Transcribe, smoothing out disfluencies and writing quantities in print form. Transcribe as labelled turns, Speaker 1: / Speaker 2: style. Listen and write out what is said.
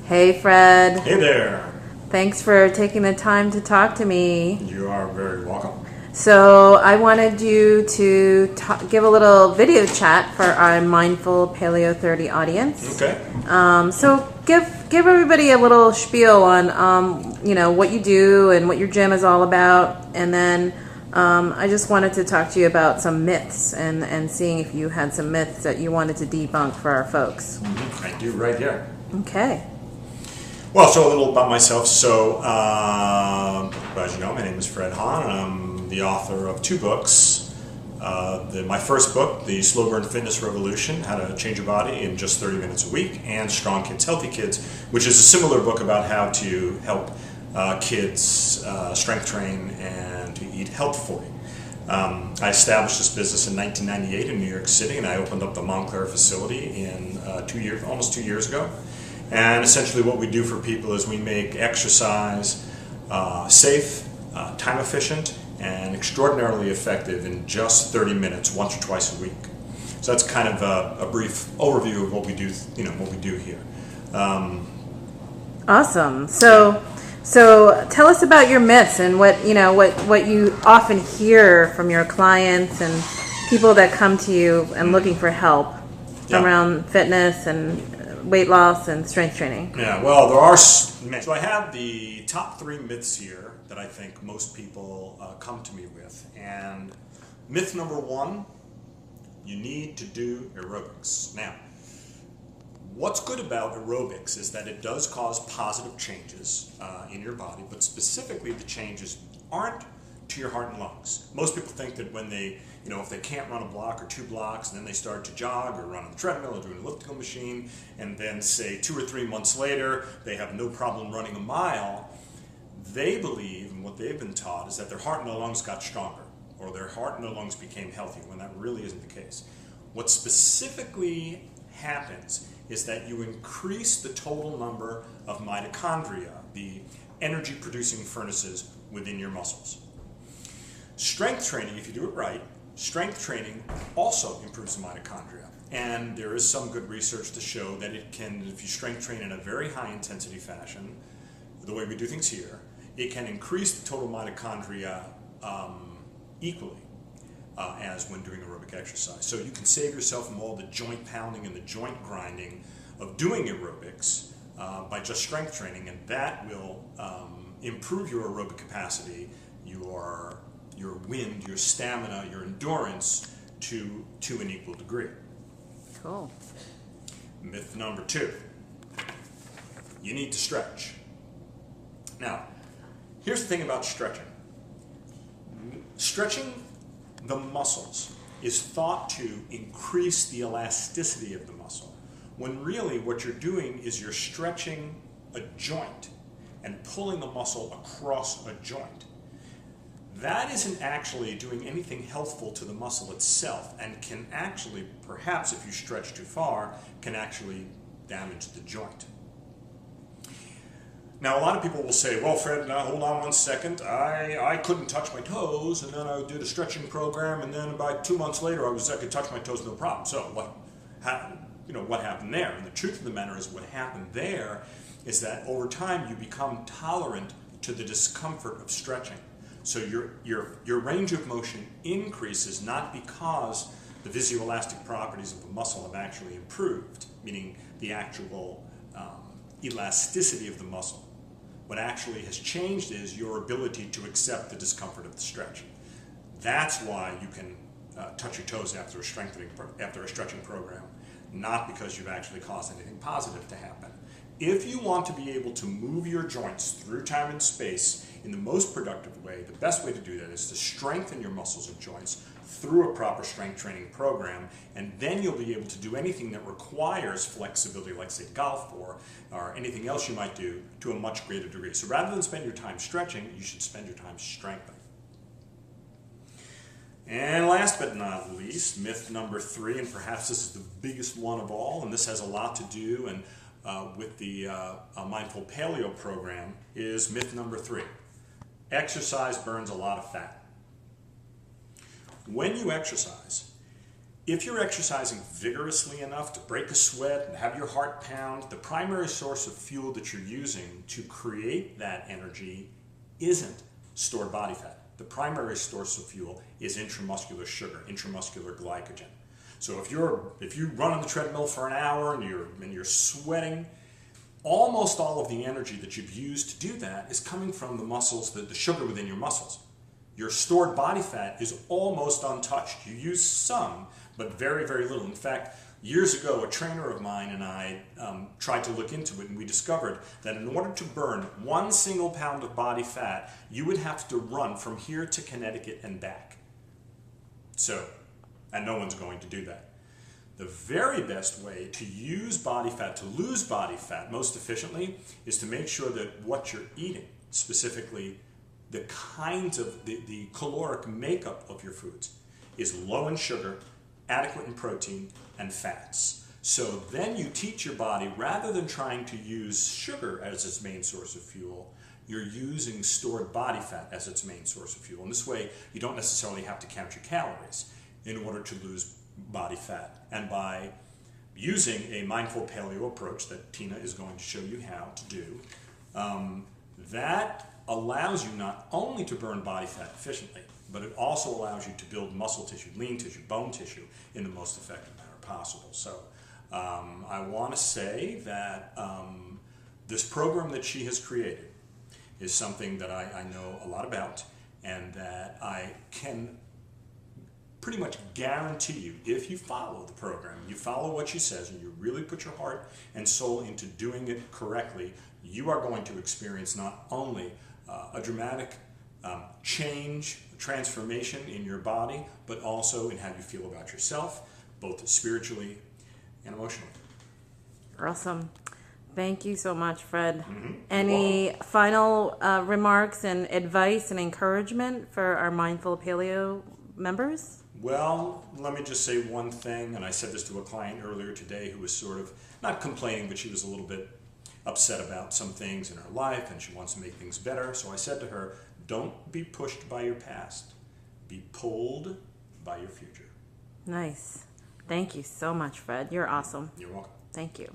Speaker 1: Hey, Fred.
Speaker 2: Hey there.
Speaker 1: Thanks for taking the time to talk to me.
Speaker 2: You are very welcome.
Speaker 1: So I wanted you to give a little video chat for our Mindful Paleo 30 audience.
Speaker 2: Okay.
Speaker 1: So give everybody a little spiel on what you do and what your gym is all about, and then I just wanted to talk to you about some myths and seeing if you had some myths that you wanted to debunk for our folks.
Speaker 2: I do right here.
Speaker 1: Okay.
Speaker 2: Well, so a little about myself. So, as you know, my name is Fred Hahn, and I'm the author of 2 books. My first book, The SlowBurn Fitness Revolution, How to Change Your Body in Just 30 Minutes a Week, and Strong Kids, Healthy Kids, which is a similar book about how to help kids strength train and to eat healthfully. I established this business in 1998 in New York City, and I opened up the Montclair facility in almost 2 years ago. And essentially what we do for people is we make exercise safe, time efficient, and extraordinarily effective in just 30 minutes, once or twice a week. So that's kind of a brief overview of what we do, what we do here.
Speaker 1: Awesome. So tell us about your myths and what you often hear from your clients and people that come to you and looking for help around fitness and weight loss and strength training.
Speaker 2: Yeah, well, there are myths. So I have the top 3 myths here that I think most people come to me with. And myth number 1, you need to do aerobics. Now, what's good about aerobics is that it does cause positive changes in your body, but specifically the changes aren't to your heart and lungs. Most people think that when they, if they can't run a block or 2 blocks, and then they start to jog or run on the treadmill or do an elliptical machine, and then say 2 or 3 months later they have no problem running a mile, they believe, and what they've been taught, is that their heart and their lungs got stronger, or their heart and their lungs became healthy, when that really isn't the case. What specifically happens is that you increase the total number of mitochondria, the energy-producing furnaces within your muscles. Strength training, if you do it right, strength training also improves the mitochondria. And there is some good research to show that it can, if you strength train in a very high intensity fashion, the way we do things here, it can increase the total mitochondria equally as when doing aerobic exercise. So you can save yourself from all the joint pounding and the joint grinding of doing aerobics by just strength training, and that will improve your aerobic capacity, your wind, your stamina, your endurance to an equal degree.
Speaker 1: Cool.
Speaker 2: Myth number 2, you need to stretch. Now, here's the thing about stretching. Stretching the muscles is thought to increase the elasticity of the muscle, when really what you're doing is you're stretching a joint and pulling a muscle across a joint. That isn't actually doing anything healthful to the muscle itself, and can actually, perhaps if you stretch too far, can actually damage the joint. Now, a lot of people will say, well, Fred, now hold on one second. I couldn't touch my toes, and then I did a stretching program, and then about 2 months later, I could touch my toes, no problem. So what happened there? And the truth of the matter is, what happened there is that over time, you become tolerant to the discomfort of stretching. So your range of motion increases, not because the viscoelastic properties of the muscle have actually improved, meaning the actual elasticity of the muscle. What actually has changed is your ability to accept the discomfort of the stretch. That's why you can touch your toes after a stretching program, not because you've actually caused anything positive to happen. If you want to be able to move your joints through time and space in the most productive way, the best way to do that is to strengthen your muscles and joints through a proper strength training program, and then you'll be able to do anything that requires flexibility, like say golf or anything else you might do, to a much greater degree. So rather than spend your time stretching, you should spend your time strengthening. And last but not least, myth number 3, and perhaps this is the biggest one of all, and this has a lot to do with the Mindful Paleo program, is myth number 3. Exercise burns a lot of fat. When you exercise, if you're exercising vigorously enough to break a sweat and have your heart pound, the primary source of fuel that you're using to create that energy isn't stored body fat. The primary source of fuel is intramuscular sugar, intramuscular glycogen. So if you run on the treadmill for an hour and you're sweating, almost all of the energy that you've used to do that is coming from the muscles, the sugar within your muscles. Your stored body fat is almost untouched. You use some, but very, very little. In fact, years ago, a trainer of mine and I tried to look into it, and we discovered that in order to burn 1 single pound of body fat, you would have to run from here to Connecticut and back. And no one's going to do that. The very best way to use body fat, to lose body fat most efficiently, is to make sure that what you're eating, specifically the kinds of the caloric makeup of your foods, is low in sugar, adequate in protein, and fats. So then you teach your body, rather than trying to use sugar as its main source of fuel, you're using stored body fat as its main source of fuel. And this way, you don't necessarily have to count your calories in order to lose body fat. And by using a mindful paleo approach that Tina is going to show you how to do, that allows you not only to burn body fat efficiently, but it also allows you to build muscle tissue, lean tissue, bone tissue in the most effective manner possible. So I want to say that this program that she has created is something that I know a lot about, and that I can pretty much guarantee you, if you follow the program, you follow what she says, and you really put your heart and soul into doing it correctly, you are going to experience not only a dramatic change, transformation in your body, but also in how you feel about yourself, both spiritually and emotionally.
Speaker 1: Awesome. Thank you so much, Fred.
Speaker 2: Mm-hmm.
Speaker 1: Any final remarks and advice and encouragement for our Mindful Paleo members?
Speaker 2: Well, let me just say one thing, and I said this to a client earlier today who was sort of not complaining, but she was a little bit upset about some things in her life, and she wants to make things better. So I said to her, don't be pushed by your past. Be pulled by your future.
Speaker 1: Nice. Thank you so much, Fred. You're awesome.
Speaker 2: You're welcome.
Speaker 1: Thank you.